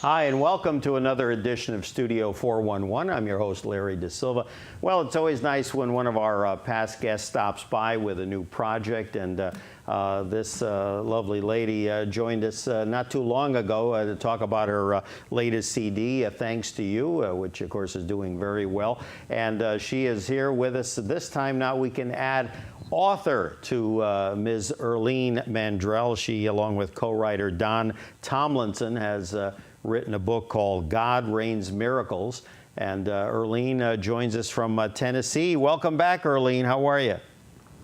Hi, and welcome to another edition of Studio 411. I'm your host, Larry De Silva. Well, it's always nice when one of our past guests stops by with a new project, and this lovely lady joined us not too long ago to talk about her latest CD, Thanks to You, which of course is doing very well. And she is here with us this time. Now we can add author to Ms. Irlene Mandrell. She, along with co-writer Don Tomlinson, has written a book called God Rains Miracles. And Irlene joins us from Tennessee. Welcome back, Irlene. How are you?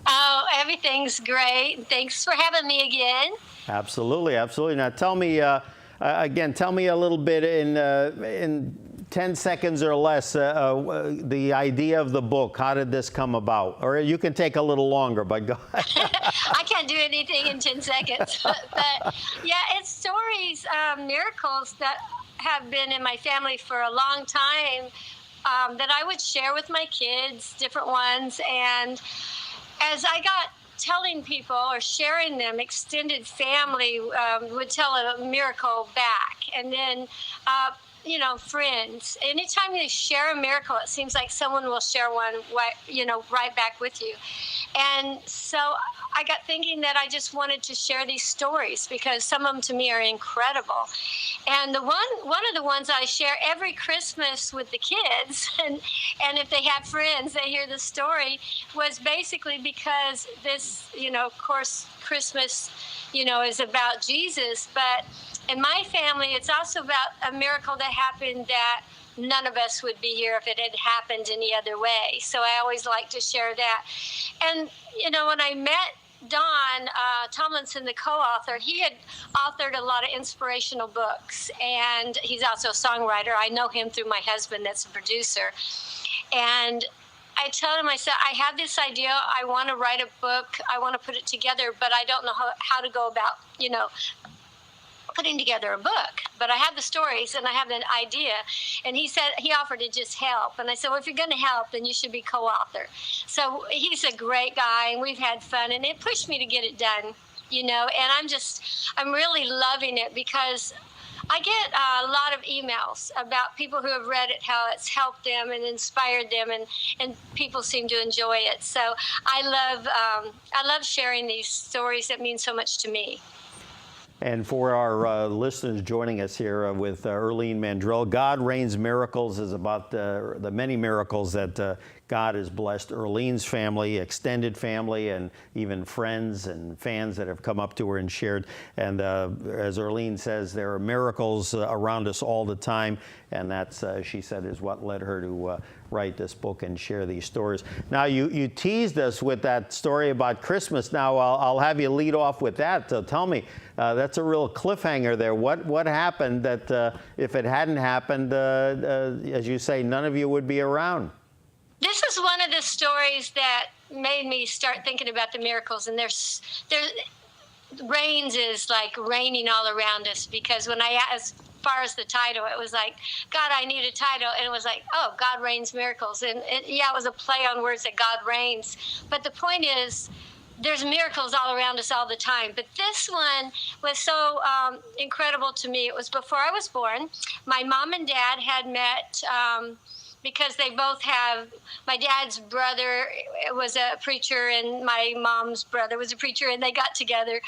Oh, everything's great. Thanks for having me again. Absolutely, absolutely. Now tell me, again, tell me a little bit in 10 seconds or less, the idea of the book. How did this come about? Or you can take a little longer, but go ahead. I can't do anything in 10 seconds. But yeah, it's stories, miracles that have been in my family for a long time that I would share with my kids, different ones. And as I got telling people or sharing them, extended family would tell a miracle back. And then you know, friends. Anytime you share a miracle, it seems like someone will share one, you know, right back with you. And so I got thinking that I just wanted to share these stories because some of them to me are incredible. And one of the ones I share every Christmas with the kids, and if they have friends, they hear the story, was basically because this, you know, of course, Christmas, you know, is about Jesus, but in my family, it's also about a miracle that happened that none of us would be here if it had happened any other way. So I always like to share that. And, you know, when I met Don Tomlinson, the co-author, he had authored a lot of inspirational books, and he's also a songwriter. I know him through my husband that's a producer. And I told him, I said, I have this idea. I want to write a book. I want to put it together, but I don't know how to go about, you know, putting together a book. But I have the stories and I have an idea. And he said, he offered to just help. And I said, well, if you're going to help, then you should be co-author. So he's a great guy, and we've had fun, and it pushed me to get it done, you know. And I'm really loving it because I get a lot of emails about people who have read it, how it's helped them and inspired them, and people seem to enjoy it. So I love sharing these stories that mean so much to me. And for our listeners joining us here with Irlene Mandrell, God Rains Miracles is about the many miracles that God has blessed Irlene's family, extended family, and even friends and fans that have come up to her and shared. And as Irlene says, there are miracles around us all the time, and that's, she said, is what led her to write this book and share these stories. Now, you teased us with that story about Christmas. Now, I'll have you lead off with that. So tell me, that's a real cliffhanger there. What happened that if it hadn't happened, as you say, none of you would be around? This is one of the stories that made me start thinking about the miracles. And there's rains is like raining all around us, because when as far as the title, it was like, God, I need a title. And it was like, oh, God Rains Miracles. And yeah, it was a play on words that God reigns. But the point is, there's miracles all around us all the time. But this one was so incredible to me. It was before I was born. My mom and dad had met because they both have, my dad's brother was a preacher and my mom's brother was a preacher, and they got together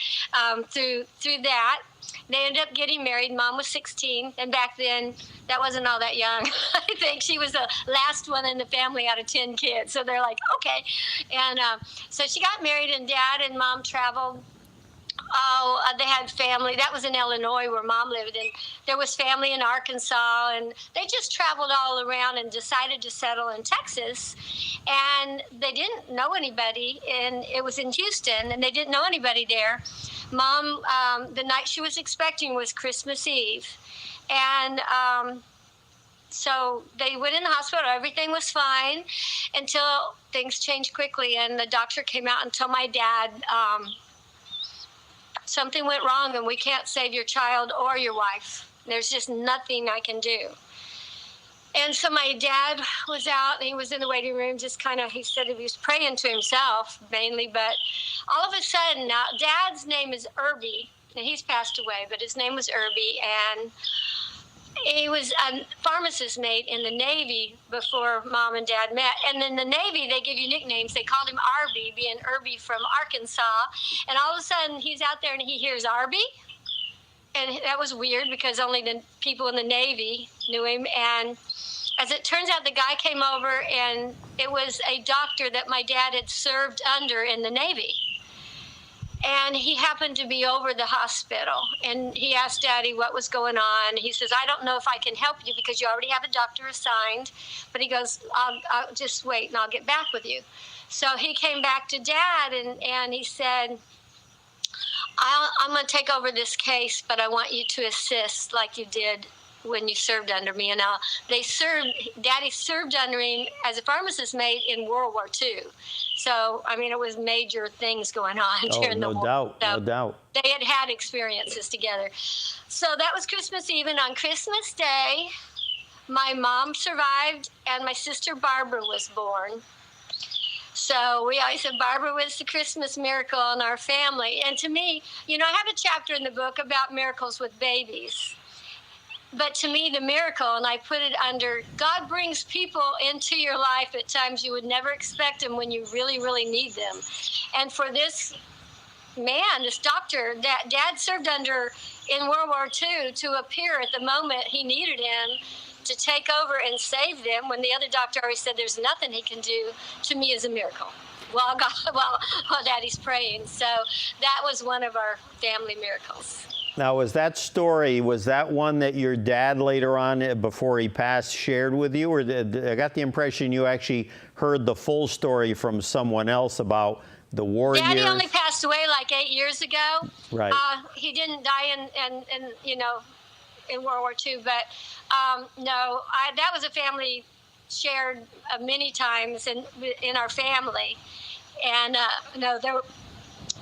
through that. They ended up getting married. Mom was 16, and back then, that wasn't all that young. I think she was the last one in the family out of 10 kids. So they're like, okay. And so she got married, and Dad and Mom traveled. Oh, they had family. That was in Illinois where Mom lived, and there was family in Arkansas, and they just traveled all around and decided to settle in Texas. And they didn't know anybody, and it was in Houston, and they didn't know anybody there. Mom, the night she was expecting was Christmas Eve, and so they went in the hospital. Everything was fine until things changed quickly, and the doctor came out and told my dad, something went wrong and we can't save your child or your wife. There's just nothing I can do. And so my dad was out, and he was in the waiting room, just kind of, he said he was praying to himself mainly, but all of a sudden, now Dad's name is Irby, and he's passed away, but his name was Irby, and he was a pharmacist mate in the Navy before Mom and Dad met. And in the Navy, they give you nicknames. They called him Arby, being Irby from Arkansas. And all of a sudden, he's out there and he hears Arby. And that was weird because only the people in the Navy knew him. And as it turns out, the guy came over, and it was a doctor that my dad had served under in the Navy. And he happened to be over the hospital, and he asked Daddy what was going on. He says, I don't know if I can help you because you already have a doctor assigned. But he goes, I'll just wait, and I'll get back with you. So he came back to Dad, and he said, I'm going to take over this case, but I want you to assist like you did when you served under me. And Daddy served under him as a pharmacist mate in World War II. So, I mean, it was major things going on during the war. No doubt. They had experiences together. So that was Christmas Eve. And on Christmas Day, my mom survived and my sister Barbara was born. So we always said Barbara was the Christmas miracle in our family. And to me, I have a chapter in the book about miracles with babies. But to me, the miracle, and I put it under, God brings people into your life at times you would never expect them when you really, really need them. And for this man, this doctor that Dad served under in World War II to appear at the moment he needed him to take over and save them when the other doctor already said there's nothing he can do, to me is a miracle. While Daddy's praying. So that was one of our family miracles. Now, was that one that your dad later on, before he passed, shared with you? Or I got the impression you actually heard the full story from someone else about the war years? Daddy only passed away like 8 years ago. Right. He didn't die in World War II, but no, that was a family shared many times in our family. And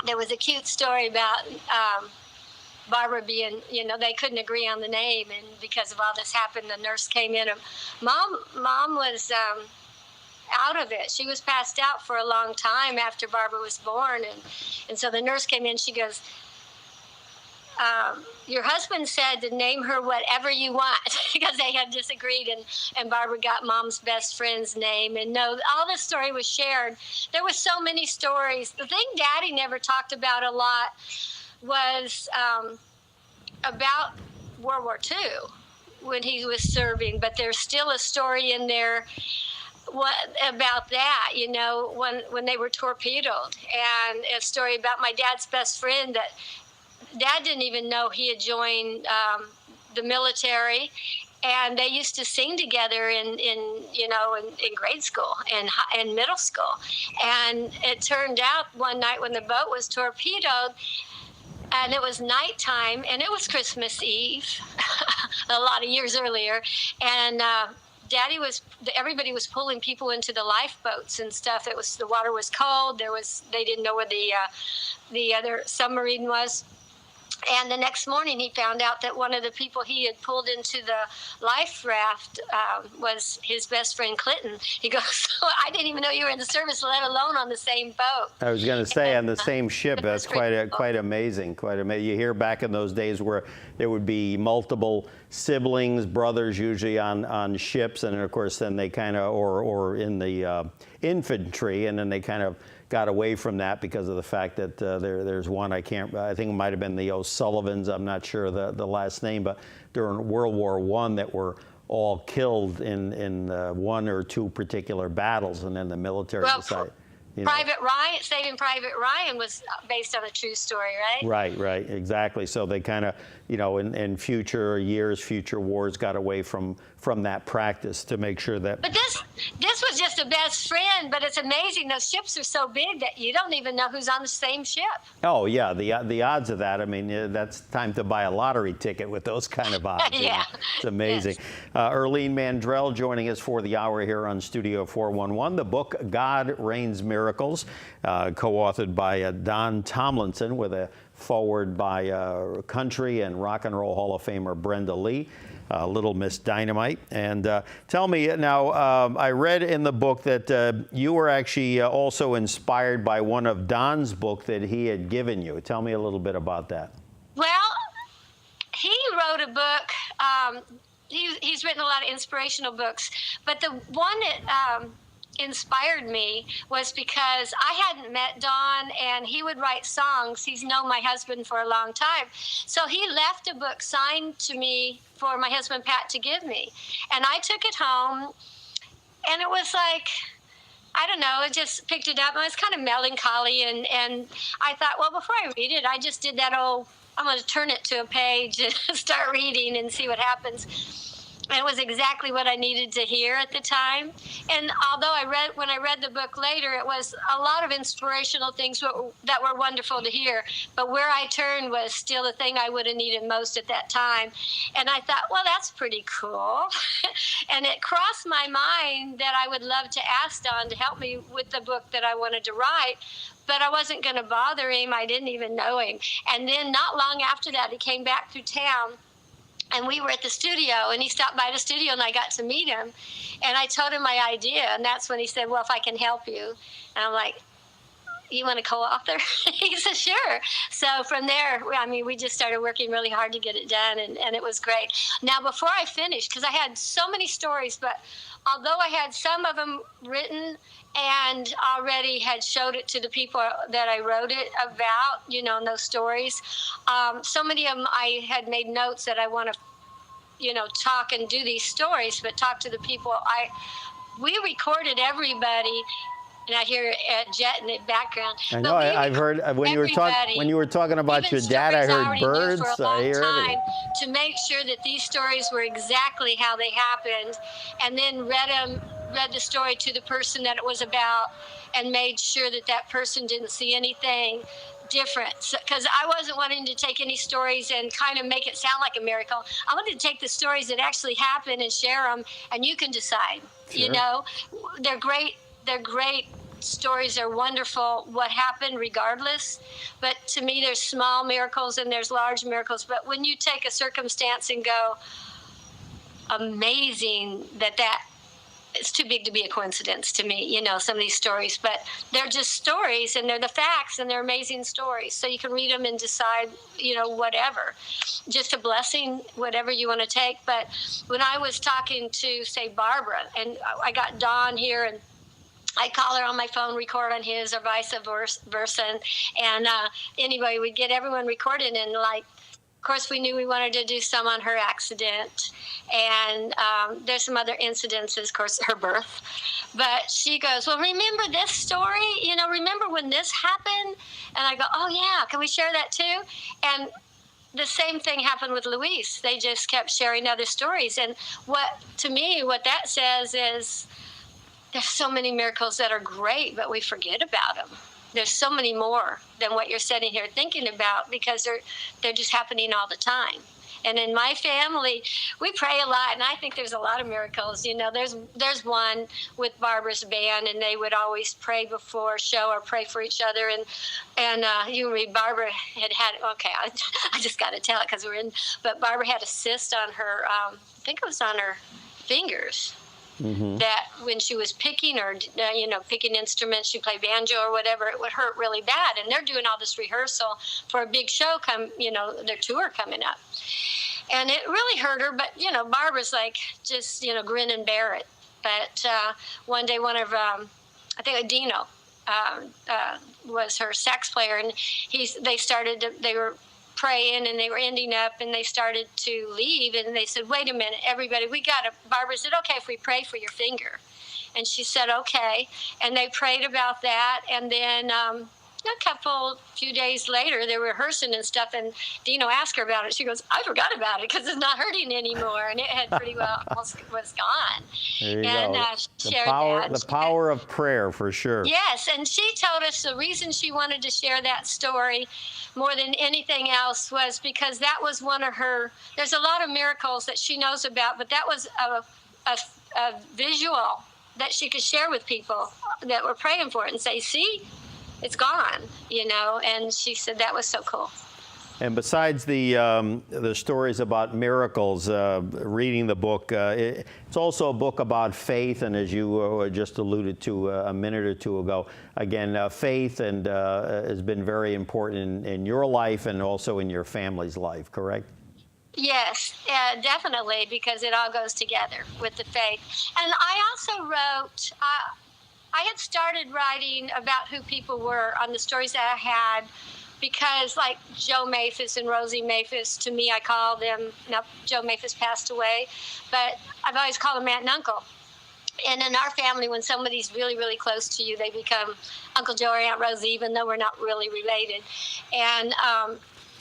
there was a cute story about Barbara being, they couldn't agree on the name, and because of all this happened, the nurse came in. And Mom was out of it. She was passed out for a long time after Barbara was born, and so the nurse came in. She goes, your husband said to name her whatever you want, because they had disagreed, and Barbara got Mom's best friend's name. And no, all this story was shared. There were so many stories. The thing Daddy never talked about a lot was about World War II when he was serving, but there's still a story in there about that, when they were torpedoed, and a story about my dad's best friend that Dad didn't even know he had joined the military, and they used to sing together in grade school and middle school. And it turned out one night when the boat was torpedoed, and it was nighttime, and it was Christmas Eve, a lot of years earlier, and everybody was pulling people into the lifeboats and stuff. The water was cold. They didn't know where the other submarine was. And the next morning, he found out that one of the people he had pulled into the life raft was his best friend, Clinton. He goes, I didn't even know you were in the service, let alone on the same boat. I was going to say, on the same ship. That's quite amazing. Quite amazing. You hear back in those days where there would be multiple siblings, brothers, usually on ships, and of course, then they kind of, or in the infantry, and then they kind of got away from that because of the fact that there's one, I think it might have been the O'Sullivans, I'm not sure the last name, but during World War I that were all killed in one or two particular battles, and then the military decided. Private Ryan, Saving Private Ryan was based on a true story, right? Right, exactly. So they kind of, in future years, future wars, got away from that practice to make sure that. But this was just a best friend. But it's amazing, those ships are so big that you don't even know who's on the same ship. Oh yeah, the odds of that. I mean, that's time to buy a lottery ticket with those kind of odds. Yeah, it's amazing. Yes. Irlene Mandrell joining us for the hour here on Studio 411. The book God Reigns Miracles, co-authored by Don Tomlinson, with a forward by country and rock and roll Hall of Famer Brenda Lee. Little Miss Dynamite. And tell me now, I read in the book that you were actually also inspired by one of Don's book that he had given you. Tell me a little bit about that. Well, he wrote a book he's written a lot of inspirational books, but the one that inspired me was because I hadn't met Don, and he would write songs. He's known my husband for a long time. So he left a book signed to me for my husband, Pat, to give me. And I took it home, and it was like, I don't know, I just picked it up, and it was kind of melancholy. And I thought, well, before I read it, I just did that old, I'm going to turn it to a page and start reading and see what happens. And it was exactly what I needed to hear at the time. And although when I read the book later, it was a lot of inspirational things that were wonderful to hear. But where I turned was still the thing I would have needed most at that time. And I thought, well, that's pretty cool. And it crossed my mind that I would love to ask Don to help me with the book that I wanted to write. But I wasn't going to bother him. I didn't even know him. And then not long after that, he came back through town. And we were at the studio, and he stopped by the studio, and I got to meet him. And I told him my idea, and that's when he said, well, if I can help you. And I'm like, you want to co-author? He said, sure. So from there, I mean, we just started working really hard to get it done, and it was great. Now, before I finished, because I had so many stories, but although I had some of them written and already had showed it to the people that I wrote it about, you know, in those stories, so many of them I had made notes that I want to, you know, talk and do these stories, but talk to the people. We recorded everybody. And I hear Jet in the background. I know. I've heard when you were talking about your dad. I heard birds. I hear it. To make sure that these stories were exactly how they happened, and then read the story to the person that it was about, and made sure that that person didn't see anything different, because I wasn't wanting to take any stories and kind of make it sound like a miracle. I wanted to take the stories that actually happened and share them, and you can decide. Sure. You know, they're great. They're great stories. Are wonderful what happened regardless. But to me, there's small miracles and there's large miracles. But when you take a circumstance and go, amazing that it's too big to be a coincidence to me, you know, some of these stories. But they're just stories, and they're the facts, and they're amazing stories. So you can read them and decide, you know, whatever. Just a blessing, whatever you want to take. But when I was talking to, say, Barbara, and I got Dawn here, and I'd call her on my phone, record on his, or vice versa. And anyway, we'd get everyone recorded. And, like, of course, we knew we wanted to do some on her accident. And there's some other incidences, of course, her birth. But she goes, well, remember this story? You know, remember when this happened? And I go, oh, yeah, can we share that too? And the same thing happened with Luis. They just kept sharing other stories. And to me, what that says is, there's so many miracles that are great, but we forget about them. There's so many more than what you're sitting here thinking about, because they're just happening all the time. And in my family, we pray a lot, and I think there's a lot of miracles. You know, there's one with Barbara's band, and they would always pray before a show or pray for each other. And you read, Barbara had okay, I just got to tell it because but Barbara had a cyst on her, I think it was on her fingers. Mm-hmm. That when she was picking picking instruments, she played banjo or whatever, it would hurt really bad. And they're doing all this rehearsal for a big show their tour coming up. And it really hurt her, but, you know, Barbara's like, just, you know, grin and bear it. But one day, one of, I think Dino was her sax player, and they were praying, and they were ending up, and they started to leave, and they said, wait a minute, everybody, Barbara said, okay, if we pray for your finger. And she said, okay. And they prayed about that, and then few days later, they were rehearsing and stuff, and Dino asked her about it. She goes, I forgot about it because it's not hurting anymore, and it had pretty well almost was gone. There you go. The power of prayer, for sure. Yes, and she told us the reason she wanted to share that story more than anything else was because that was one of her. There's a lot of miracles that she knows about, but that was a visual that she could share with people that were praying for it and say, see, it's gone, you know. And she said that was so cool. And besides the stories about miracles, reading the book, it's also a book about faith. And as you just alluded to a minute or two ago, again, faith has been very important in your life and also in your family's life, correct? Yes, definitely, because it all goes together with the faith. And I also wrote, I had started writing about who people were on the stories that I had, because like Joe Maphis and Rosie Maphis, to me, I call them, now Joe Maphis passed away, but I've always called them aunt and uncle. And in our family, when somebody's really, really close to you, they become Uncle Joe or Aunt Rosie, even though we're not really related. And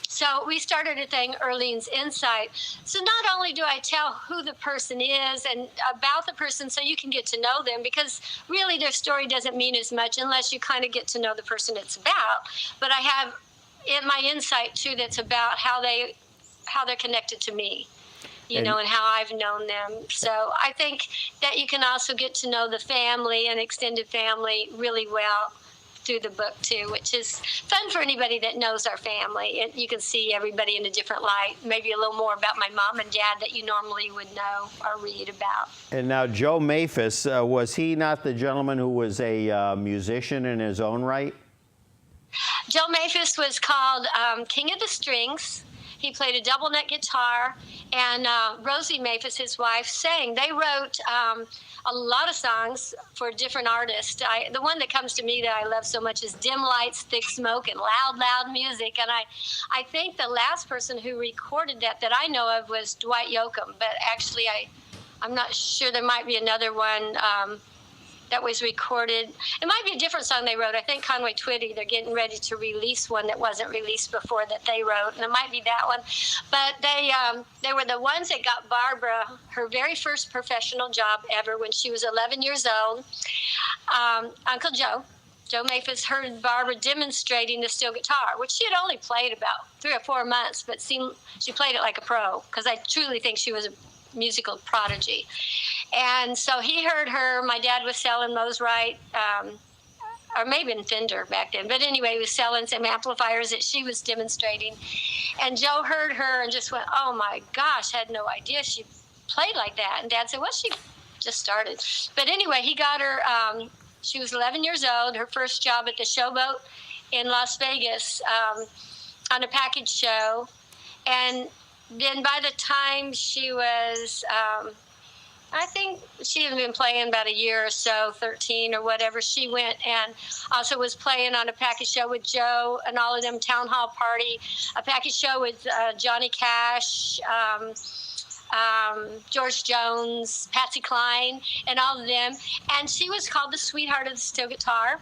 so we started a thing, Irlene's Insight. So not only do I tell who the person is and about the person so you can get to know them, because really their story doesn't mean as much unless you kind of get to know the person it's about. But I have in my insight, too, that's about how they're connected to me. And how I've known them. So I think that you can also get to know the family and extended family really well through the book, too, which is fun for anybody that knows our family. You can see everybody in a different light, maybe a little more about my mom and dad that you normally would know or read about. And now, Joe Maphis, was he not the gentleman who was a musician in his own right? Joe Maphis was called King of the Strings. He played a double neck guitar, and Rosie Maphis, his wife, sang. They wrote a lot of songs for different artists. The one that comes to me that I love so much is Dim Lights, Thick Smoke, and Loud, Loud Music. And I think the last person who recorded that I know of was Dwight Yoakam, but actually I'm not sure. There might be another one that was recorded. It might be a different song they wrote. I think Conway Twitty, they're getting ready to release one that wasn't released before that they wrote, and it might be that one. But they were the ones that got Barbara her very first professional job ever when she was 11 years old. Uncle Joe Maphis heard Barbara demonstrating the steel guitar, which she had only played about 3 or 4 months, but she played it like a pro, because I truly think she was a musical prodigy. And so he heard her. My dad was selling Mosrite, or maybe in Fender back then. But anyway, he was selling some amplifiers that she was demonstrating. And Joe heard her and just went, oh my gosh, had no idea she played like that. And Dad said, well, she just started. But anyway, he got her, she was 11 years old, her first job at the Showboat in Las Vegas on a package show. And then by the time she was, I think she had been playing about a year or so, 13 or whatever, she went and also was playing on a package show with Joe and all of them, Town Hall Party, a package show with Johnny Cash, George Jones, Patsy Cline, and all of them. And she was called the sweetheart of the steel guitar.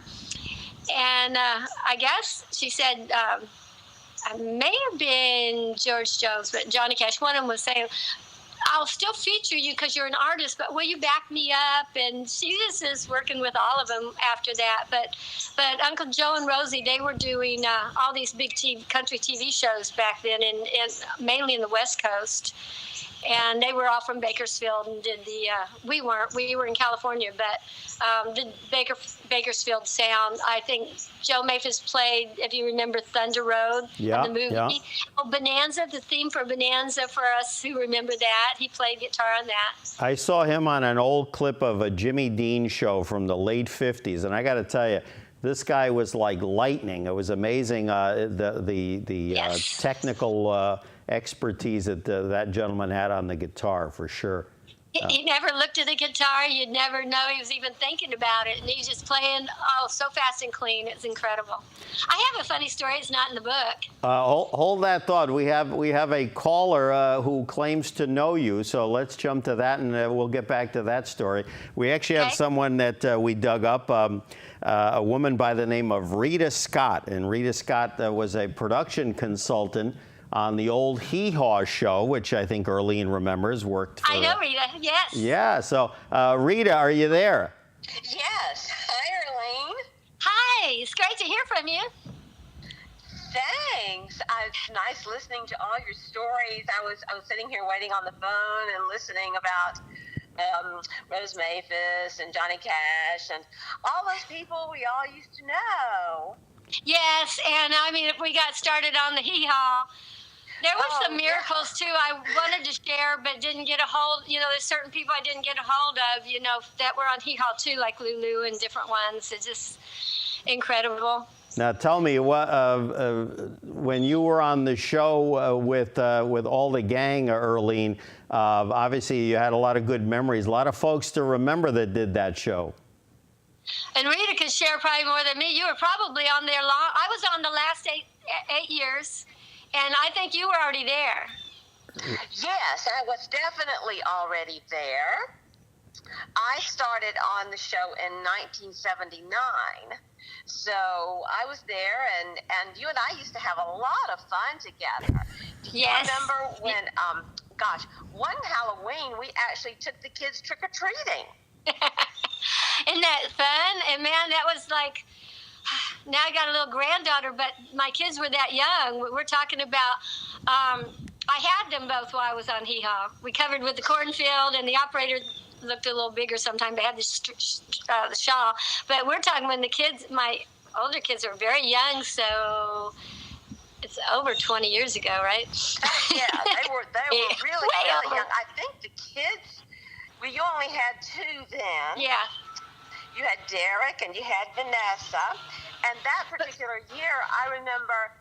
And I guess she said, I may have been George Jones, but Johnny Cash, one of them was saying, I'll still feature you because you're an artist, but will you back me up? And she just is working with all of them after that. But Uncle Joe and Rosie, they were doing all these big country TV shows back then, and mainly in the West Coast. And they were all from Bakersfield and did we were in California, but did Bakersfield sound. I think Joe Maphis played, if you remember, Thunder Road, the movie. Yeah. Oh, Bonanza, the theme for Bonanza, for us who remember that. He played guitar on that. I saw him on an old clip of a Jimmy Dean show from the late 50s, and I got to tell you, this guy was like lightning. It was amazing, Yes. Technical expertise that that gentleman had on the guitar, for sure. He never looked at the guitar. You'd never know he was even thinking about it. And he's just playing, so fast and clean. It's incredible. I have a funny story. It's not in the book. Hold that thought. We have a caller who claims to know you, so let's jump to that, and we'll get back to that story. We actually have someone that we dug up, a woman by the name of Rita Scott. And Rita Scott was a production consultant on the old Hee Haw show, which I think Irlene remembers, worked for. I know Rita, yes. Yeah, so Rita, are you there? Yes. Hi, Irlene. Hi, it's great to hear from you. Thanks. It's nice listening to all your stories. I was sitting here waiting on the phone and listening about Rose Maphis and Johnny Cash and all those people we all used to know. Yes, and I mean, if we got started on the Hee Haw, there was some miracles too I wanted to share, but didn't get a hold. There's certain people I didn't get a hold of, that were on Hee Haw too, like Lulu and different ones. It's just incredible. Now tell me, when you were on the show with all the gang, Irlene, obviously you had a lot of good memories. A lot of folks to remember that did that show. And Rita could share probably more than me. You were probably on there long. I was on the last eight years, and I think you were already there. Yes, I was definitely already there. I started on the show in 1979. So I was there, and you and I used to have a lot of fun together. Do you remember when, one Halloween, we actually took the kids trick-or-treating? Isn't that fun? And man, that was like, now I got a little granddaughter, but my kids were that young. We're talking about, I had them both while I was on Hee Haw. We covered with the cornfield, and the operator looked a little bigger sometimes. They had the shawl. But we're talking when the kids, my older kids were very young, so it's over 20 years ago, right? Yeah, they were really young. I think the kids, well, you only had two then. Yeah. You had Derek and you had Vanessa. And that particular year, I remember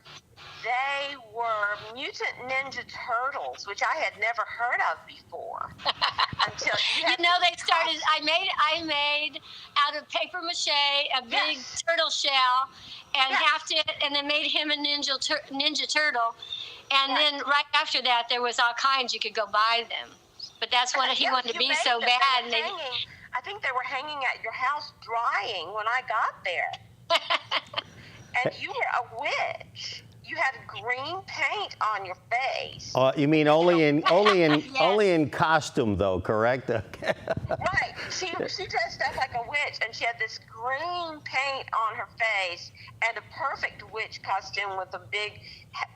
they were Mutant Ninja Turtles, which I had never heard of before. Until they started. I made out of paper mache a big turtle shell, and halved it, and then made him a ninja turtle. And then right after that, there was all kinds. You could go buy them, but that's what he wanted to be so bad. And I think they were hanging at your house drying when I got there. And you were a witch. You had green paint on your face. You mean only in costume, though, correct? Right. She dressed up like a witch, and she had this green paint on her face and a perfect witch costume with a big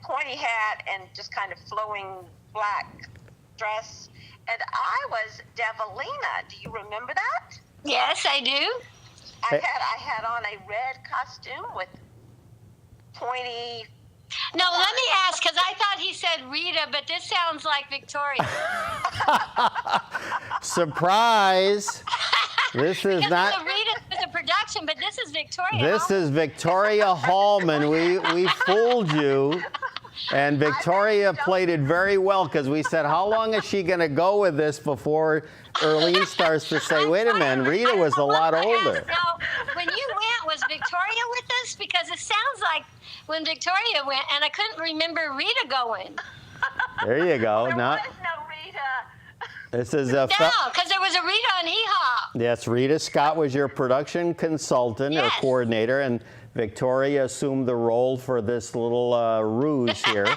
pointy hat and just kind of flowing black dress. And I was Devilina. Do you remember that? Yes, I do. I had on a red costume with pointy. No, let me ask, because I thought he said Rita, but this sounds like Victoria. Surprise! This is not. Rita was a production, but this is Victoria. This is Victoria Hallman. We fooled you. And Victoria played it very well, because we said, how long is she going to go with this before Irlene starts to say, wait a minute, Rita was a lot older. Now, when you went, was Victoria with us? Because it sounds like when Victoria went, and I couldn't remember Rita going. There you go. There was no Rita. This is no, because there was a Rita on Hee Haw. Yes, Rita Scott was your production consultant or coordinator, and Victoria assumed the role for this little ruse here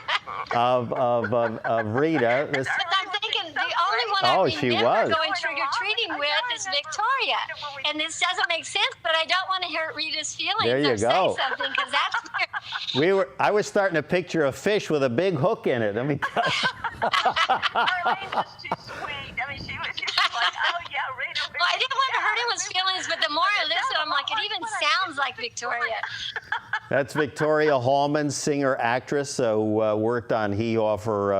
of Rita. But I'm thinking the only one I remember going trick-or-treating with is Victoria. And this doesn't make sense, but I don't want to hurt Rita's feelings there you go. Say something, because that's I was starting to picture a fish with a big hook in it. I mean, Irlene was too sweet. I mean, she was like, oh, yeah, Rita. Well, I didn't want to hurt anyone's feelings, but the more I listen, I'm like, it even sounds like Victoria. That's Victoria Hallman, singer, actress, who worked on Hee Haw for,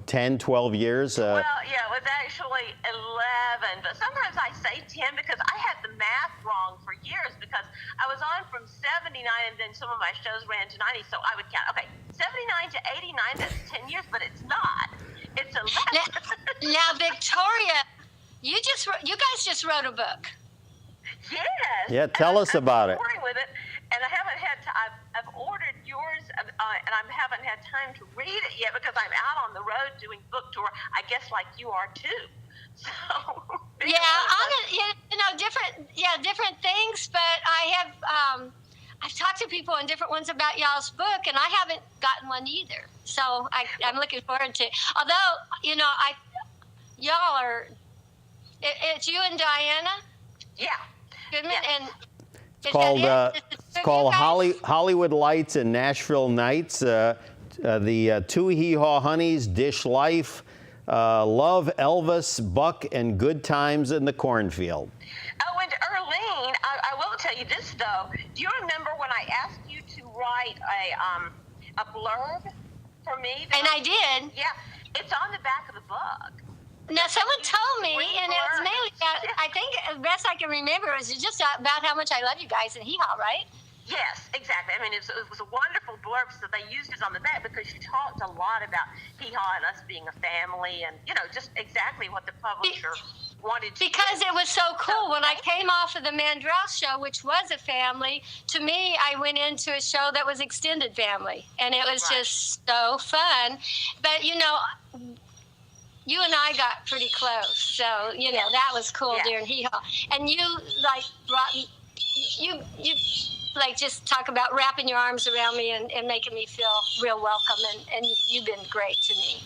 10, 12 years? Well, yeah, it was actually 11, but sometimes I say 10 because I had the math wrong for years, because I was on from 79 and then some of my shows ran to 90, so I would count. Okay, 79 to 89, that's 10 years, but it's not. It's 11. Now, Victoria, you guys just wrote a book. Yes. Yeah, tell us about it. With it. And I haven't had I've ordered yours, and I haven't had time to read it yet because I'm out on the road doing book tour. I guess like you are too. So different things. But I have I've talked to people on different ones about y'all's book, and I haven't gotten one either. So I'm looking forward to. Although y'all are, it's you and Diana. Yeah. Goodman and. It's called Hollywood Lights and Nashville Nights. The two Hee Haw Honeys, Dish Life, Love, Elvis, Buck, and Good Times in the Cornfield. Oh, and Irlene, I will tell you this though. Do you remember when I asked you to write a blurb for me? And I did. Yeah, it's on the back of the book. Now, someone told me, and it was mainly about, I think, the best I can remember, was just about how much I love you guys in Hee Haw, right? Yes, exactly. I mean, it was a wonderful blurb, so they used it on the back because she talked a lot about Hee Haw and us being a family, and just exactly what the publisher wanted to Because do. it was so cool. When I came off of the Mandrell show, which was a family, to me, I went into a show that was extended family, and it was just so fun. But you and I got pretty close, so that was cool during Hee Haw. And you brought you just talk about wrapping your arms around me and making me feel real welcome, and you've been great to me.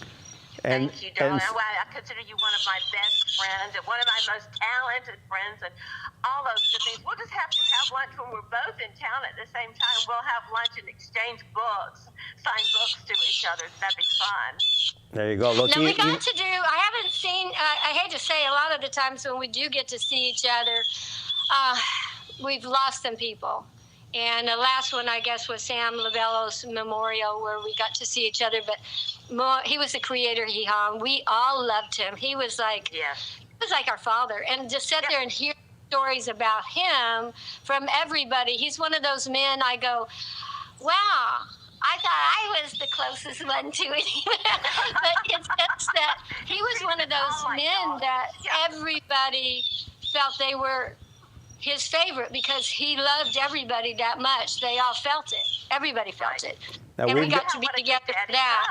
Thank you, darling. I consider you one of my best friends and one of my most talented friends and all those good things. We'll just have to have lunch when we're both in town at the same time. We'll have lunch and exchange books, sign books to each other. That'd be fun. There you go. Look, now, we got to do, I haven't seen, I hate to say, a lot of the times when we do get to see each other, we've lost some people. And the last one, I guess, was Sam Lavello's memorial, where we got to see each other. But he was the creator of Hee Haw, and we all loved him. He was like, he was like our father. And just sit there and hear stories about him from everybody. He's one of those men I go, wow, I thought I was the closest one to it. But it's just that he was one of those men that everybody felt they were his favorite because he loved everybody that much. They all felt it. Everybody felt it. Now and we got to be together for that.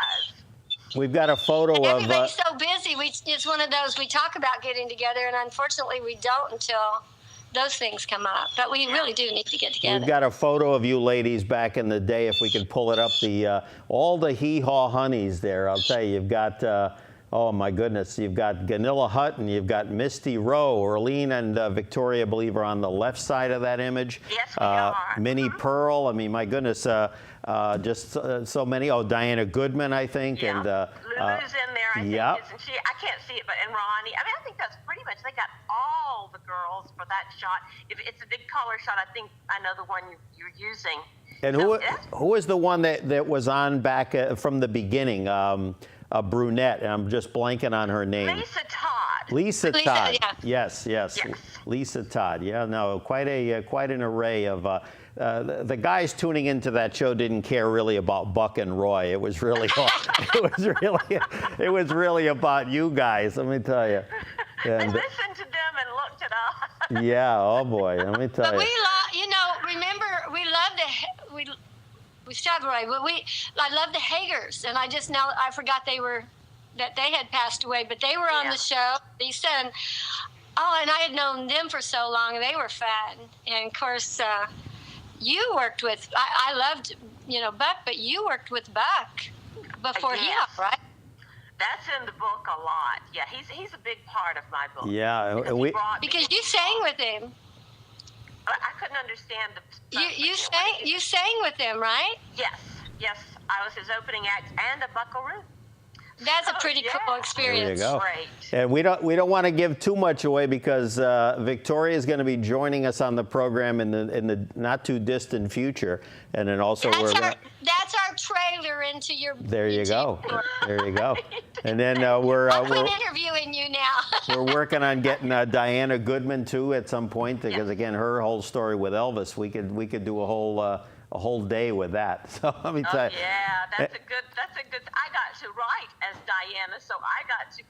We've got a photo and of... everybody's so busy. It's one of those, we talk about getting together, and unfortunately we don't until those things come up. But we really do need to get together. We've got a photo of you ladies back in the day, if we could pull it up. All the Hee Haw honeys there. I'll tell you, you've got... oh, my goodness. You've got Ganilla Hutton. You've got Misty Rowe. Irlene and Victoria, I believe, are on the left side of that image. Yes, we are. Minnie Pearl. I mean, my goodness, just so many. Oh, Diana Goodman, I think. Yeah. And Lulu's in there, I think, isn't she? I can't see it, but and Ronnie. I mean, I think that's pretty much, they got all the girls for that shot. If it's a big color shot, I think I know the one you're using. And who is the one that was on back from the beginning? A brunette, and I'm just blanking on her name. Lisa Todd. Lisa Todd. Yeah. Yes. Lisa Todd. Yeah, no, quite an array of. The guys tuning into that show didn't care really about Buck and Roy. It was really, it was really about you guys. Let me tell you. I listened to them and looked it up. Yeah. Oh boy. Let me tell you. But remember, we stopped right, but I love the Hagers, and I forgot that they had passed away, but they were on the show, Lisa, and I had known them for so long, and they were fun. And of course, you worked with, I loved, Buck, but you worked with Buck before Hee Haw, right? That's in the book a lot. Yeah, he's a big part of my book. Yeah, because you sang with him. I couldn't understand the. You sang with him, right? Yes. I was his opening act and a buckaroo. That's a pretty cool experience. There you go. Great. And we don't want to give too much away because Victoria is going to be joining us on the program in the not too distant future, and then also that's our trailer into your. There you go. There you go. And then we're interviewing you now. We're working on getting Diana Goodman too at some point because again her whole story with Elvis, we could do a whole day with that. So let me tell you. Yeah, that's a good. I got to write as Diana, so I got to,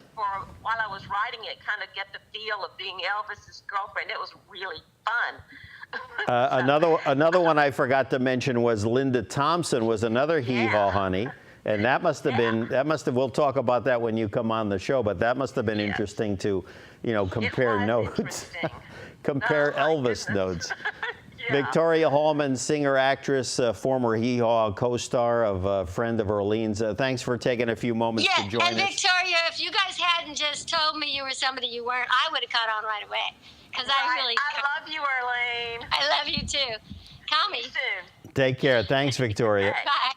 while I was writing it, kind of get the feel of being Elvis's girlfriend. It was really fun. Another one I forgot to mention was Linda Thompson was another Hee Haw honey. And that must have we'll talk about that when you come on the show, but that must have been interesting to, compare notes. Compare Elvis notes. Yeah. Victoria Hallman, singer, actress, former Hee Haw co-star of a friend of Irlene's. Thanks for taking a few moments to join us. And Victoria, if you guys hadn't just told me you were somebody you weren't, I would have caught on right away. Because I love you, Irlene. I love you too. Call me soon. Take care. Thanks, Victoria. Bye.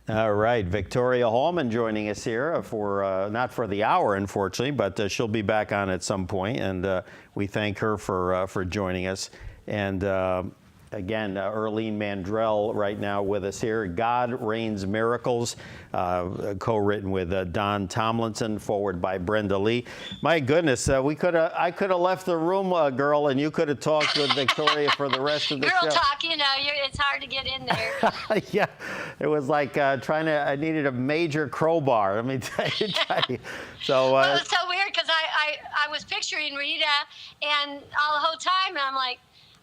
All right, Victoria Hallman joining us here for not for the hour, unfortunately, but she'll be back on at some point, and we thank her for joining us. And again, Irlene Mandrell right now with us here. God Reigns Miracles, co-written with Don Tomlinson, forward by Brenda Lee. My goodness, I could have left the room, girl, and you could have talked with Victoria for the rest of the show. Girl talk, it's hard to get in there. Yeah, it was like I needed a major crowbar, let me tell you. So, well, it was so weird because I was picturing Rita and all the whole time, and I'm like,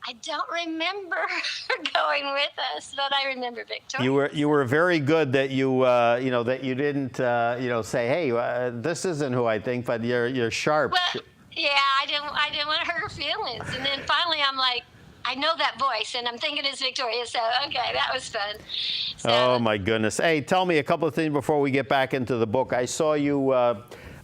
I don't remember her going with us, but I remember Victoria. You were very good that that you didn't say, hey, this isn't who I think, but you're sharp. Well, yeah, I didn't want to hurt her feelings, and then finally I'm like, I know that voice, and I'm thinking it's Victoria, so okay, that was fun. So, oh my goodness! Hey, tell me a couple of things before we get back into the book. I saw you.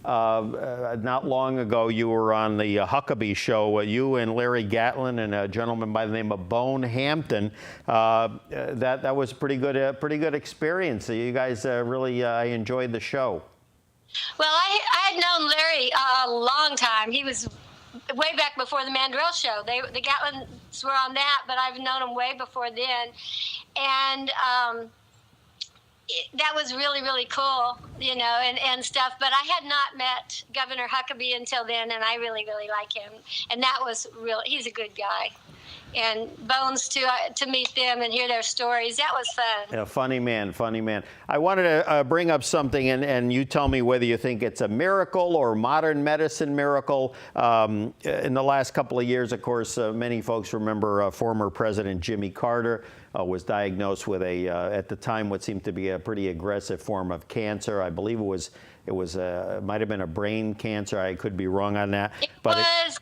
Not long ago, you were on the Huckabee show. You and Larry Gatlin and a gentleman by the name of Bone Hampton. That was pretty good experience. You guys really I enjoyed the show. Well, I had known Larry a long time. He was way back before the Mandrell show. The Gatlins were on that, but I've known him way before then, and that was really, really cool, and stuff. But I had not met Governor Huckabee until then, and I really, really like him. And that was real. He's a good guy. And Bones, to meet them and hear their stories, that was fun. Yeah, funny man. I wanted to bring up something, and you tell me whether you think it's a miracle or modern medicine miracle. In the last couple of years, of course, many folks remember former President Jimmy Carter was diagnosed with at the time, what seemed to be a pretty aggressive form of cancer. I believe it might have been a brain cancer. I could be wrong on that.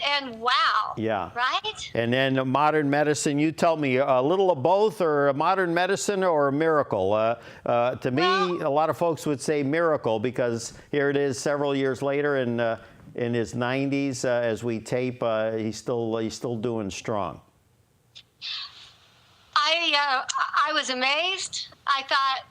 And wow. Yeah. Right? And then modern medicine, you tell me, a little of both, or a modern medicine or a miracle? To me, a lot of folks would say miracle, because here it is several years later in his 90s as we tape, he's still doing strong. I was amazed. I thought,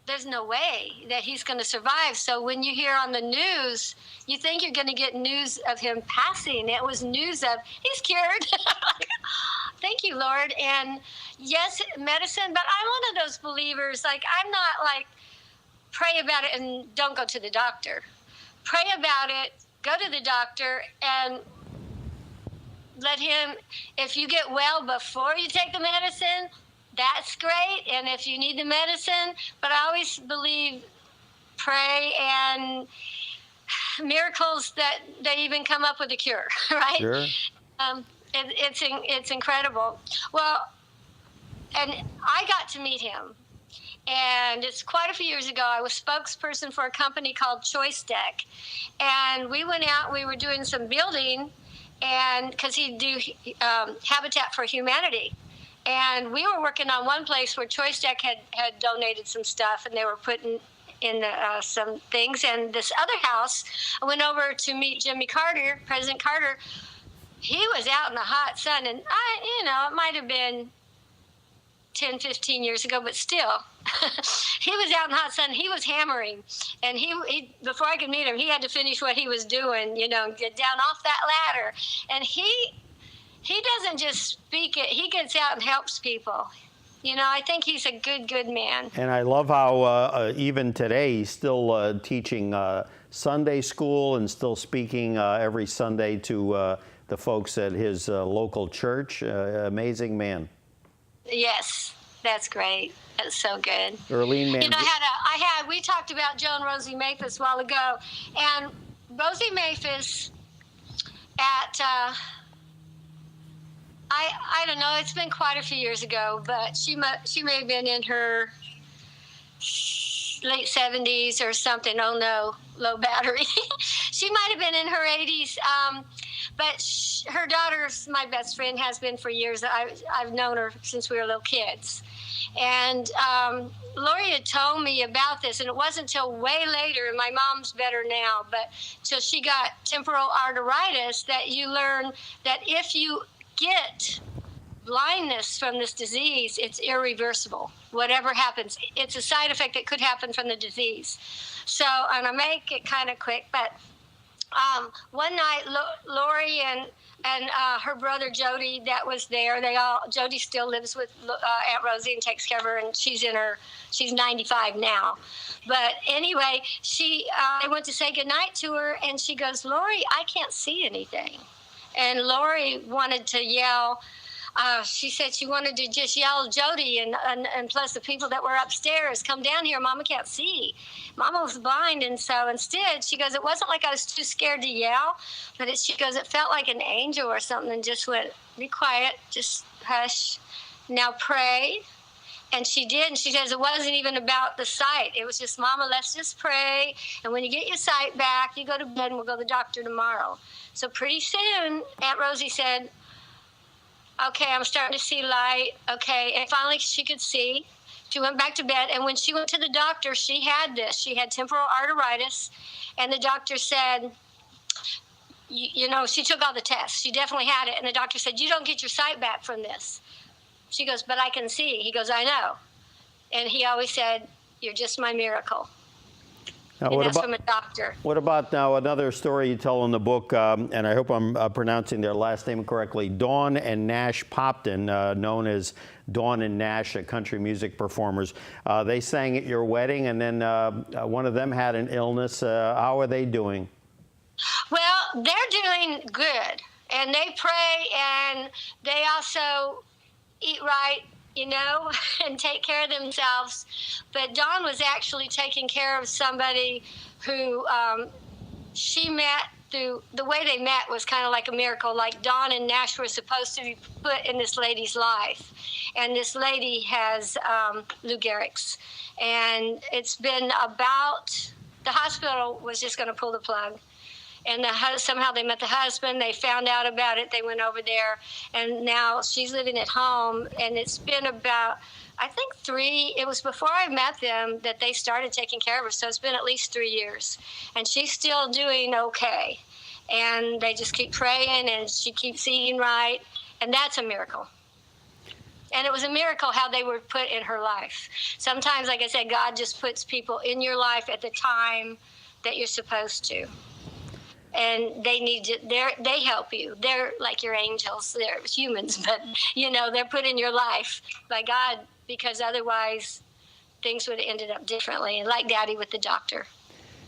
there's no way that he's going to survive. So when you hear on the news, you think you're going to get news of him passing. It was news of he's cured. Thank you, Lord. And yes, medicine, but I'm one of those believers. I'm not pray about it and don't go to the doctor. Pray about it, go to the doctor, and let him, if you get well before you take the medicine, that's great. And if you need the medicine, but I always believe pray and miracles that they even come up with a cure, right? Sure. It's incredible. Well, and I got to meet him. And it's quite a few years ago. I was spokesperson for a company called Choice Deck. And we went out, we were doing some building, and because he'd do Habitat for Humanity. And we were working on one place where Choice Deck had donated some stuff, and they were putting in some things. And this other house, I went over to meet Jimmy Carter, President Carter. He was out in the hot sun, and it might have been 10, 15 years ago, but still, he was out in the hot sun. He was hammering, and he before I could meet him, he had to finish what he was doing, get down off that ladder. And he doesn't just speak it. He gets out and helps people. I think he's a good man. And I love how even today he's still teaching Sunday school and still speaking every Sunday to the folks at his local church. Amazing man. Yes, that's great. That's so good. Irlene, man. We talked about Joan Rosie Mathis a while ago, and Rosie Mathis at I don't know. It's been quite a few years ago, but she may have been in her late 70s or something. Oh no, low battery. She might have been in her 80s. But her daughter's my best friend, has been for years. I've known her since we were little kids. And Lori had told me about this, and it wasn't until way later, and my mom's better now, but till she got temporal arteritis, that you learn that if you get blindness from this disease, it's irreversible. Whatever happens, it's a side effect that could happen from the disease. So, and I make it kind of quick, but one night, Lori and and her brother Jody that was there. Jody still lives with Aunt Rosie and takes care of her, and she's 95 now. But anyway, I went to say goodnight to her, and she goes, "Lori, I can't see anything." And Lori wanted to yell. She said she wanted to just yell, "Jody," and plus the people that were upstairs, "Come down here, Mama can't see." Mama was blind, and so instead, she goes, "It wasn't like I was too scared to yell, but she goes, it felt like an angel or something, and just went, 'Be quiet, just hush, now pray.'" And she did, and she says it wasn't even about the sight. It was just, "Mama, let's just pray, and when you get your sight back, you go to bed, and we'll go to the doctor tomorrow." So pretty soon, Aunt Rosie said, "Okay, I'm starting to see light." Okay, and finally she could see. She went back to bed, and when she went to the doctor, she had this. She had temporal arteritis, and the doctor said, she took all the tests. She definitely had it, and the doctor said, "You don't get your sight back from this." She goes, "But I can see." He goes, "I know." And he always said, "You're just my miracle." Now, and that's from a doctor. What about now another story you tell in the book, and I hope I'm pronouncing their last name correctly, Dawn and Nash Popton, known as Dawn and Nash, country music performers. They sang at your wedding, and then one of them had an illness. How are they doing? Well, they're doing good, and they pray, and they also eat right, and take care of themselves. But Dawn was actually taking care of somebody who she met through, the way they met was kind of like a miracle. Like Dawn and Nash were supposed to be put in this lady's life. And this lady has Lou Gehrig's. And it's been the hospital was just going to pull the plug. And somehow they met the husband. They found out about it. They went over there, and now she's living at home. And it's been about, I think it was before I met them that they started taking care of her. So it's been at least 3 years, and she's still doing okay. And they just keep praying, and she keeps seeing right, and that's a miracle. And it was a miracle how they were put in her life. Sometimes, like I said, God just puts people in your life at the time that you're supposed to. And they help you. They're like your angels. They're humans, but, they're put in your life by God, because otherwise things would have ended up differently. And like Daddy with the doctor.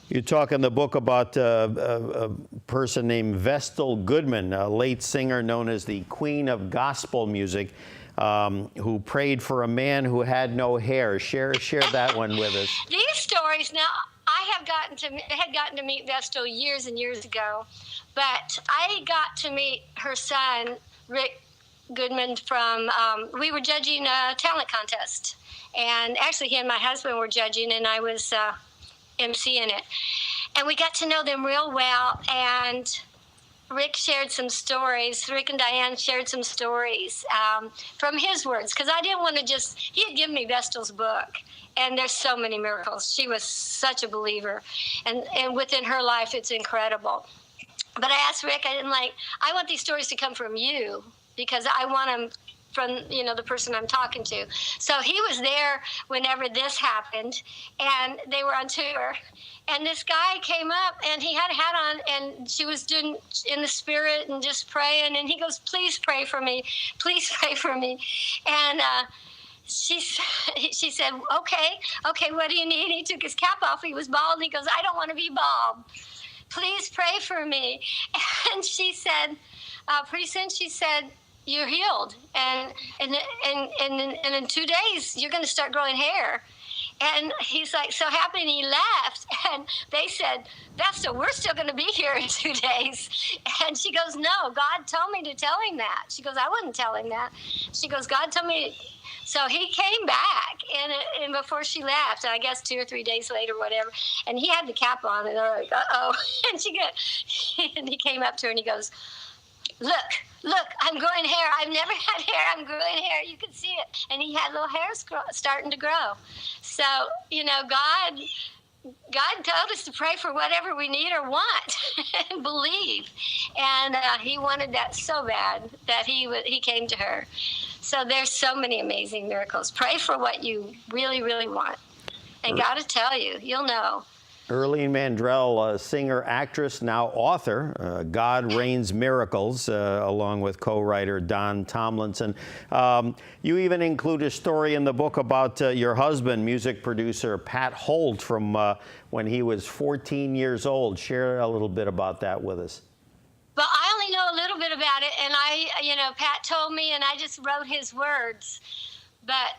You talk in the book about a person named Vestal Goodman, a late singer known as the Queen of Gospel Music, who prayed for a man who had no hair. Share that one with us. These stories now. I had gotten to meet Vestal years and years ago, but I got to meet her son, Rick Goodman, from, we were judging a talent contest. And actually, he and my husband were judging, and I was emceeing it. And we got to know them real well, and Rick shared some stories. Rick and Diane shared some stories from his words, because I didn't want to he had given me Vestal's book. And there's so many miracles. She was such a believer. And within her life, it's incredible. But I asked Rick, I want these stories to come from you, because I want them from, the person I'm talking to. So he was there whenever this happened, and they were on tour. And this guy came up, and he had a hat on, and she was doing in the spirit and just praying. And he goes, "Please pray for me. Please pray for me." And she said, okay, what do you need? He took his cap off. He was bald, and he goes, "I don't want to be bald. Please pray for me." And she said, pretty soon she said, "You're healed. And in 2 days, you're going to start growing hair." And he's like so happy, and he left. And they said, "Vestal, we're still going to be here in 2 days." And she goes, "No, God told me to tell him that." She goes, "I wouldn't tell him that." She goes, "God told me." So he came back, and before she left, I guess 2 or 3 days later, whatever, and he had the cap on, and they're like, "Uh-oh." And he came up to her, and he goes, Look, I'm growing hair. I've never had hair. I'm growing hair. You can see it." And he had little hairs starting to grow. So, God told us to pray for whatever we need or want and believe. And he wanted that so bad that he came to her. So there's so many amazing miracles. Pray for what you really, really want. And God will tell you. You'll know. Irlene Mandrell, singer, actress, now author, God Reigns Miracles, along with co-writer Don Tomlinson. You even include a story in the book about your husband, music producer Pat Holt, from when he was 14 years old. Share a little bit about that with us. Well, I only know a little bit about it, and Pat told me, and I just wrote his words. But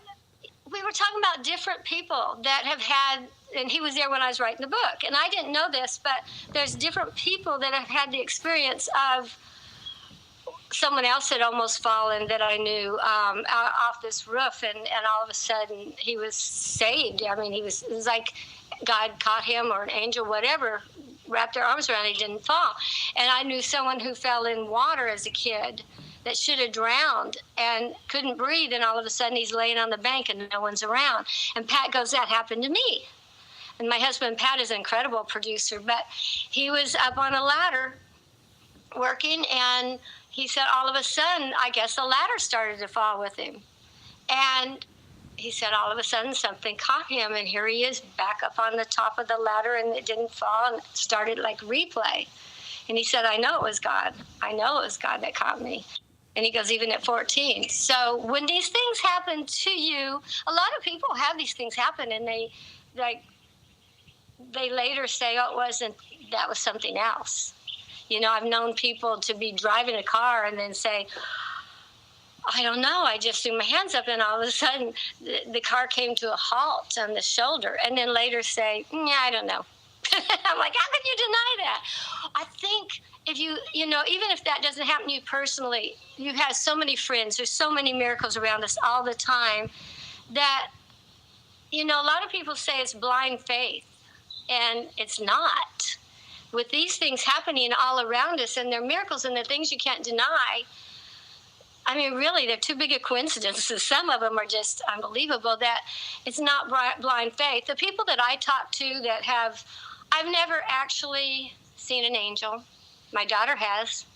we were talking about different people that have had, and he was there when I was writing the book, and I didn't know this, but there's different people that have had the experience of someone else had almost fallen that I knew off this roof, and all of a sudden he was saved. I mean, it was like God caught him, or an angel, whatever, wrapped their arms around him. He didn't fall. And I knew someone who fell in water as a kid that should have drowned and couldn't breathe, and all of a sudden he's laying on the bank and no one's around. And Pat goes, that happened to me. And my husband, Pat, is an incredible producer, but he was up on a ladder working, and he said all of a sudden, I guess the ladder started to fall with him. And he said all of a sudden something caught him, and here he is back up on the top of the ladder, and it didn't fall, and it started like replay. And he said, I know it was God. I know it was God that caught me. And he goes, even at 14. So when these things happen to you, a lot of people have these things happen, and they later say, oh, it wasn't, that was something else. You know, I've known people to be driving a car and then say, I don't know, I just threw my hands up, and all of a sudden the car came to a halt on the shoulder, and then later say, yeah, I don't know. I'm like, how can you deny that? I think if even if that doesn't happen to you personally, you have so many friends, there's so many miracles around us all the time that, a lot of people say it's blind faith, and it's not. With these things happening all around us, and they're miracles and they're things you can't deny, I mean, really, they're too big a coincidences. Some of them are just unbelievable that it's not blind faith. The people that I talk to that I've never actually seen an angel. My daughter has.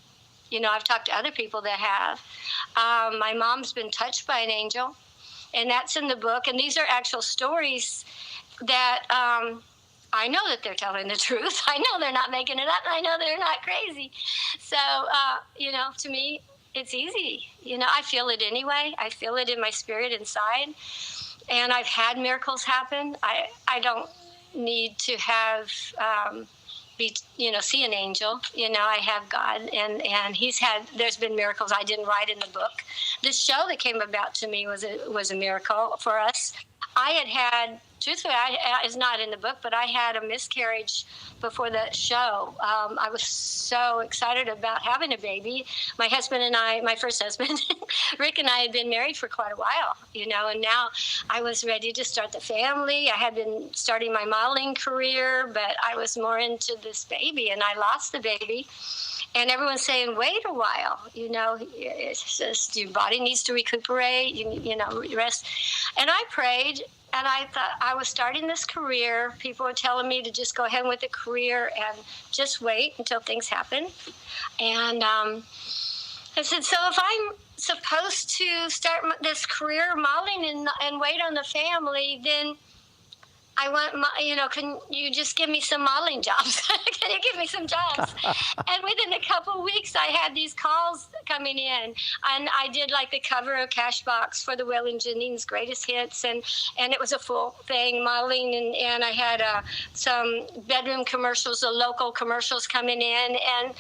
I've talked to other people that have. My mom's been touched by an angel, and that's in the book. And these are actual stories that I know that they're telling the truth. I know they're not making it up. I know they're not crazy. So, to me, it's easy. I feel it anyway. I feel it in my spirit inside. And I've had miracles happen. I don't need to have see an angel. I have God, and there's been miracles I didn't write in the book. This show that came about to me was a miracle for us. I had truthfully, it's not in the book, but I had a miscarriage before the show. I was so excited about having a baby. My husband and I, my first husband, Rick, and I had been married for quite a while, and now I was ready to start the family. I had been starting my modeling career, but I was more into this baby, and I lost the baby. And everyone's saying, wait a while, it's just your body needs to recuperate, rest. And I prayed, and I thought I was starting this career. People were telling me to just go ahead with the career and just wait until things happen. And I said, so if I'm supposed to start this career modeling and wait on the family, then I want, can you just give me some modeling jobs? Can you give me some jobs? And within a couple of weeks, I had these calls coming in. And I did like the cover of Cashbox for the Waylon Jennings Greatest Hits. And it was a full thing, modeling. And I had some bedroom commercials, the local commercials coming in. And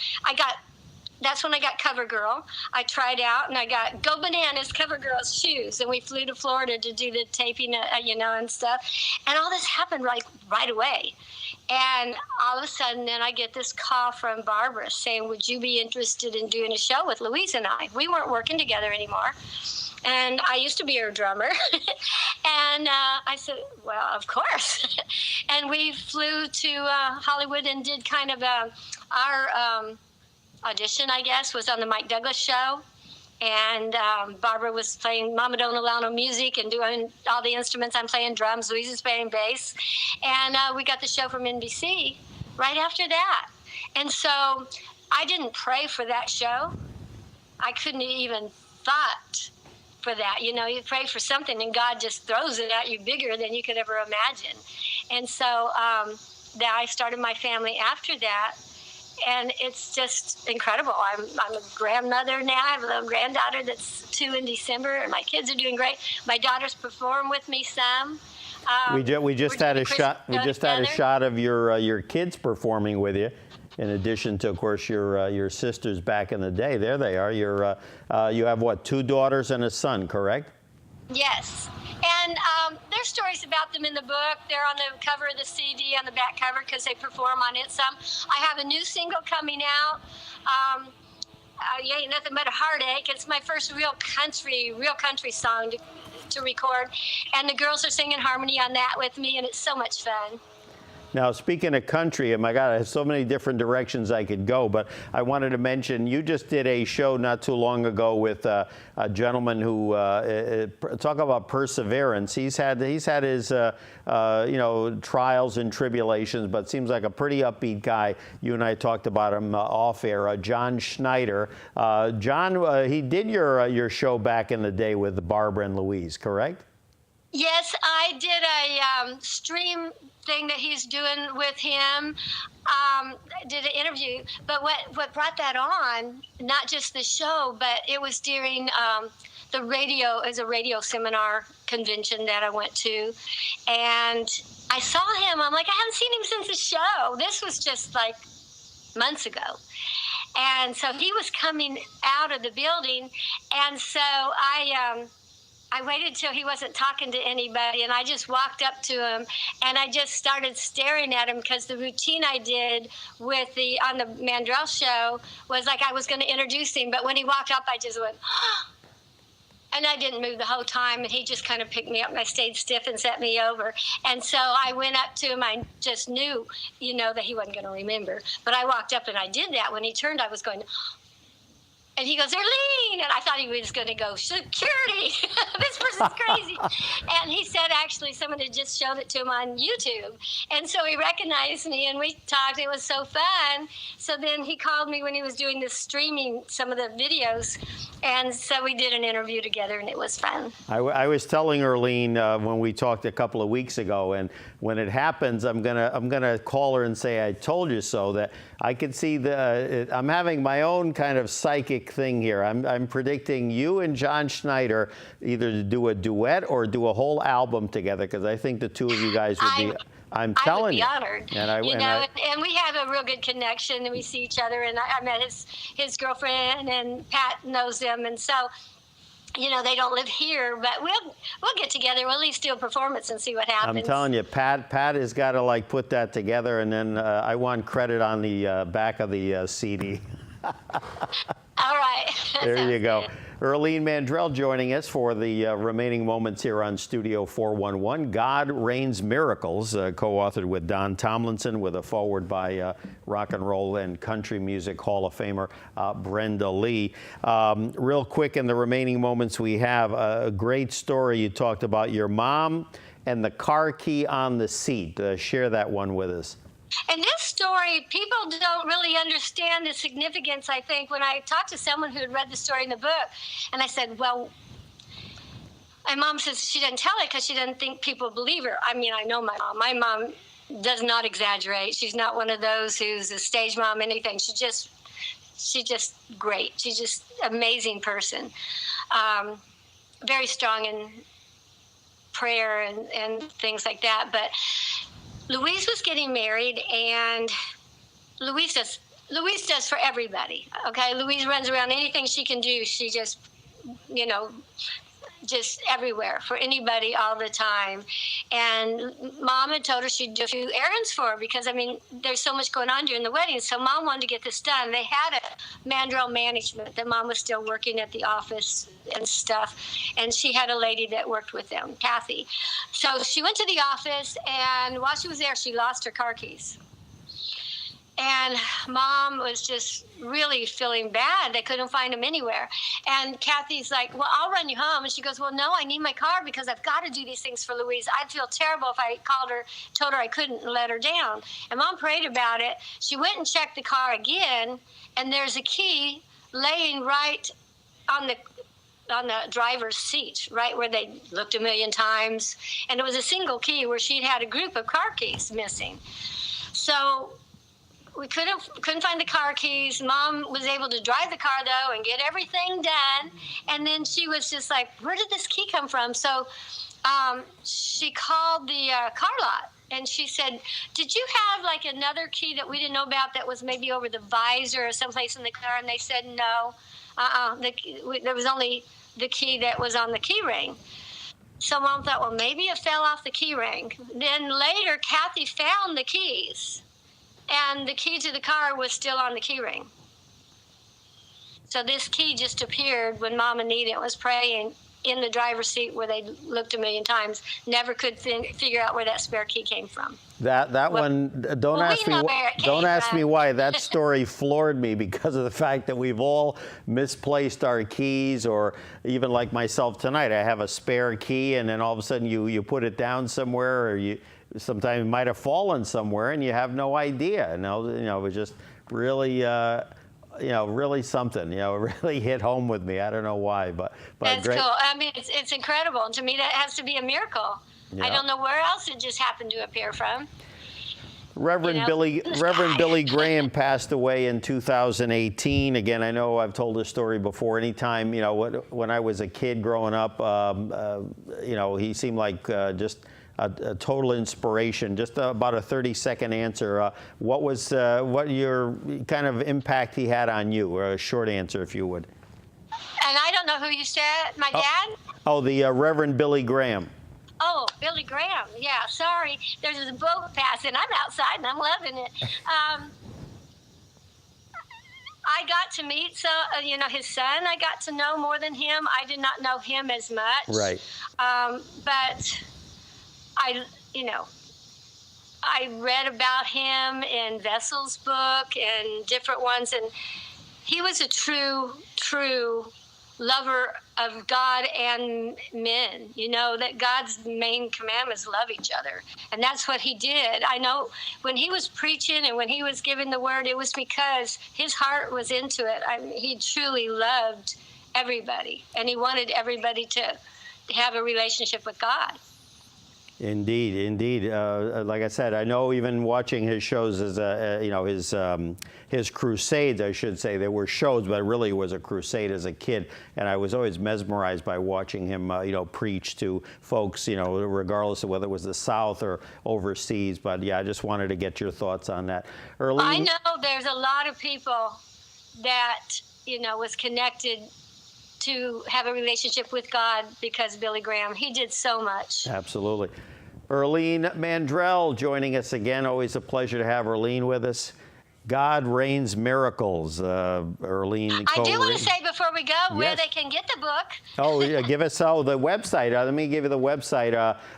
that's when I got CoverGirl. I tried out, and I got Go Bananas CoverGirl's shoes, and we flew to Florida to do the taping, and stuff. And all this happened right away. And all of a sudden, then I get this call from Barbara saying, would you be interested in doing a show with Louise and I? We weren't working together anymore. And I used to be her drummer. And I said, well, of course. And we flew to Hollywood and did kind of our audition, I guess, was on the Mike Douglas show. And Barbara was playing Mama Don't Allow No Music and doing all the instruments. I'm playing drums, Louise is playing bass. And we got the show from NBC right after that. And so I didn't pray for that show. I couldn't even thought for that. You pray for something and God just throws it at you bigger than you could ever imagine. And so that I started my family after that. And it's just incredible. I'm a grandmother now. I have a little granddaughter that's 2 in December, and my kids are doing great. My daughters perform with me some. We just had a shot. We just had a shot of your kids performing with you. In addition to, of course, your sisters back in the day. There they are. You have what, 2 daughters and a son, correct? Yes. And there's stories about them in the book. They're on the cover of the CD, on the back cover, because they perform on it some. I have a new single coming out. You Ain't Nothing But a Heartache. It's my first real country song to record. And the girls are singing harmony on that with me, and it's so much fun. Now, speaking of country, and my God, I have so many different directions I could go, but I wanted to mention, you just did a show not too long ago with a gentleman who, talk about perseverance. He's had his, trials and tribulations, but seems like a pretty upbeat guy. You and I talked about him off air, John Schneider. John, he did your show back in the day with Barbara and Louise, correct? Yes, I did a stream thing that he's doing with him. Did an interview, but what brought that on? Not just the show, but it was during the radio, as a radio seminar convention that I went to, and I saw him. I'm like, I haven't seen him since the show. This was just like months ago. And so he was coming out of the building, and so I waited till he wasn't talking to anybody, and I just walked up to him, and I just started staring at him, because the routine I did on the Mandrell show was like I was going to introduce him, but when he walked up, I just went, oh, and I didn't move the whole time, and he just kind of picked me up, and I stayed stiff and set me over. And so I went up to him. I just knew, that he wasn't going to remember, but I walked up, and I did that. When he turned, I was going, and he goes, Irlene! And I thought he was going to go, security! This person's crazy. And he said, actually, someone had just shown it to him on YouTube. And so he recognized me, and we talked. It was so fun. So then he called me when he was doing this streaming, some of the videos. And so we did an interview together, and it was fun. I was telling Irlene when we talked a couple of weeks ago, and when it happens, I'm gonna call her and say, I told you so, that I could see I'm having my own kind of psychic thing here. I'm predicting you and John Schneider either to do a duet or do a whole album together, because I think the two of you guys would be. I'm telling you. I would be honored. And we have a real good connection, and we see each other. And I met his girlfriend, and Pat knows them, and so, they don't live here, but we'll get together. We'll at least do a performance and see what happens. I'm telling you, Pat has got to put that together, and then I want credit on the back of the CD. All right. There you go. Irlene Mandrell joining us for the remaining moments here on Studio 411. God Rains Miracles, co-authored with Don Tomlinson, with a foreword by rock and roll and country music Hall of Famer Brenda Lee. Real quick, in the remaining moments we have, a great story. You talked about your mom and the car key on the seat. Share that one with us. And this story, people don't really understand the significance, I think. When I talked to someone who had read the story in the book, and I said, well, my mom says she didn't tell it because she didn't think people believe her. I mean, I know my mom. My mom does not exaggerate. She's not one of those who's a stage mom, anything. She's just great. She's just an amazing person. Very strong in prayer and things like that. But Louise was getting married, and Louise does for everybody. Okay, Louise runs around, anything she can do. She just everywhere for anybody all the time. And Mom had told her she'd do a few errands for her, because there's so much going on during the wedding. So Mom wanted to get this done. They had a Mandrell management that Mom was still working at the office and stuff, and she had a lady that worked with them, Kathy. So she went to the office, and while she was there, she lost her car keys. And Mom was just really feeling bad. They couldn't find them anywhere. And Kathy's like, well, I'll run you home. And she goes, well, no, I need my car because I've got to do these things for Louise. I'd feel terrible if I called her, told her I couldn't, and let her down. And Mom prayed about it. She went and checked the car again, and there's a key laying right on the driver's seat, right where they looked a million times. And it was a single key where she'd had a group of car keys missing. So we couldn't find the car keys. Mom was able to drive the car though and get everything done. And then she was just like, "Where did this key come from?" So she called the car lot and she said, "Did you have like another key that we didn't know about that was maybe over the visor or someplace in the car?" And they said, "No, there was only the key that was on the key ring." So Mom thought, well, maybe it fell off the key ring. Then later, Kathy found the keys, and the key to the car was still on the key ring. So this key just appeared when Mom and Nita was praying in the driver's seat where they looked a million times, never could figure out where that spare key came from. That one, don't ask me why. That story floored me because of the fact that we've all misplaced our keys, or even like myself tonight, I have a spare key and then all of a sudden you put it down somewhere, or sometimes it might have fallen somewhere and you have no idea. It was just really, really something. It really hit home with me. I don't know why, but that's great. Cool. I mean, it's incredible. And to me, that has to be a miracle. Yeah. I don't know where else it just happened to appear from. Reverend Billy Graham passed away in 2018. Again, I know I've told this story before. Anytime, when I was a kid growing up, he seemed like just a total inspiration. Just about a 30-second answer. What your kind of impact he had on you? Or a short answer, if you would. And I don't know who you said. My dad? Oh, the Reverend Billy Graham. Oh, Billy Graham. Yeah, sorry. There's a boat passing. I'm outside and I'm loving it. I got to meet his son. I got to know more than him. I did not know him as much. Right. But I read about him in Vessel's book and different ones, and he was a true lover of God and men. That God's main commandment is love each other, and that's what he did. I know when he was preaching and when he was giving the word, it was because his heart was into it. He truly loved everybody, and he wanted everybody to have a relationship with God. Indeed. Like I said, I know even watching his shows as his crusades, I should say. There were shows, but it really was a crusade as a kid, and I was always mesmerized by watching him, preach to folks, regardless of whether it was the South or overseas. But yeah, I just wanted to get your thoughts on that. Irlene? I know there's a lot of people that was connected to have a relationship with God because Billy Graham. He did so much. Absolutely. Irlene Mandrell joining us again. Always a pleasure to have Irlene with us. God Reigns Miracles. Irlene. I do want to say before we go where they can get the book. Oh, yeah, give us the website. Let me give you the website,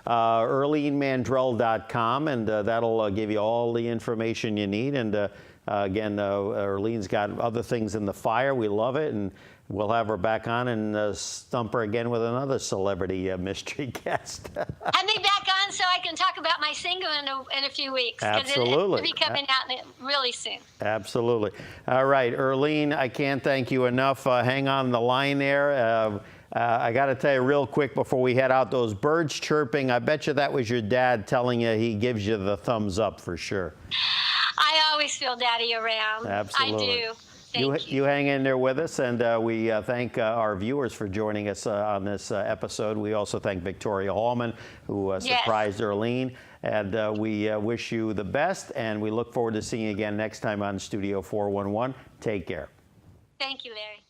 IrleneMandrell.com, and that'll give you all the information you need. And again, Irlene's got other things in the fire. We love it, and we'll have her back on and stump her again with another celebrity mystery guest. Have me back on so I can talk about my single in a few weeks. Absolutely. It'll be coming out really soon. Absolutely. All right, Irlene, I can't thank you enough. Hang on the line there. I got to tell you real quick before we head out, those birds chirping, I bet you that was your dad telling you he gives you the thumbs up for sure. I always feel Daddy around. Absolutely. I do. Thank you. You hang in there with us, and we thank our viewers for joining us on this episode. We also thank Victoria Hallman, who surprised Irlene, and we wish you the best, and we look forward to seeing you again next time on Studio 411. Take care. Thank you, Larry.